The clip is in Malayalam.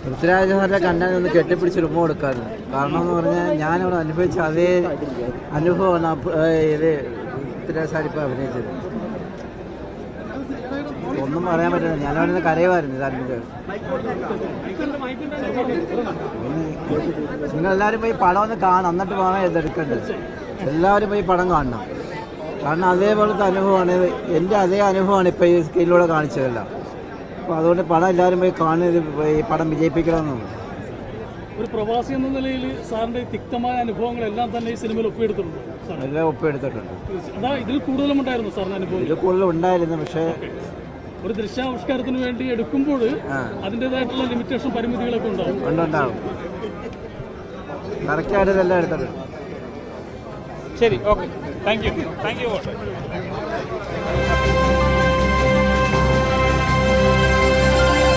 പൃഥ്വിരാജ് സാറിൻ്റെ കണ്ടാൽ ഒന്ന് കെട്ടിപ്പിടിച്ച് ഉമ്മ കൊടുക്കാറുണ്ട്. കാരണം എന്ന് പറഞ്ഞാൽ ഞാനവിടെ അനുഭവിച്ച അതേ അനുഭവമാണ് ഇത് പൃഥ്വിരാജ് സാർ ഇപ്പോൾ അഭിനയിച്ചത്. ഒന്നും പറയാൻ പറ്റില്ല, ഞാനവിടെ നിന്ന് കരയുമായിരുന്നു സാറിൻ്റെ. നിങ്ങളെല്ലാവരും പോയി പടം ഒന്ന് കാണണം, എന്നിട്ട് വേണം ഇതെടുക്കേണ്ടത്. എല്ലാവരും പോയി പടം കാണണം. കാരണം അതേപോലത്തെ അനുഭവമാണ്, എൻ്റെ അതേ അനുഭവമാണ് ഇപ്പോൾ ഈ സ്ക്രീനിലൂടെ കാണിച്ചതല്ല. അപ്പോൾ അതുകൊണ്ട് പടം എല്ലാവരും പോയി കാണുന്നത്, ഈ പടം വിജയിപ്പിക്കണമെന്നാണ്. ഒരു പ്രവാസി എന്ന നിലയിൽ സാറിൻ്റെ തിക്തമായ അനുഭവങ്ങളെല്ലാം തന്നെ ഈ സിനിമയിൽ ഒപ്പിയെടുത്തിട്ടുണ്ട്. എല്ലാം ഒപ്പിയെടുത്തിട്ടുണ്ട്. അതാ ഇതിൽ കൂടുതലും ഉണ്ടായിരുന്നു സാറിന് അനുഭവം? ഇത് കൂടുതലും ഉണ്ടായിരുന്നു. പക്ഷേ ഒരു ദൃശ്യാവിഷ്കാരത്തിന് വേണ്ടി എടുക്കുമ്പോൾ അതിൻ്റെതായിട്ടുള്ള ലിമിറ്റേഷൻ, പരിമിതികളൊക്കെ ഉണ്ടാവും. ഉണ്ടാവും. കറക്റ്റായിട്ട് ഇതെല്ലാം എടുത്തിട്ടുണ്ട്. ശരി, ഓക്കെ, താങ്ക് യു.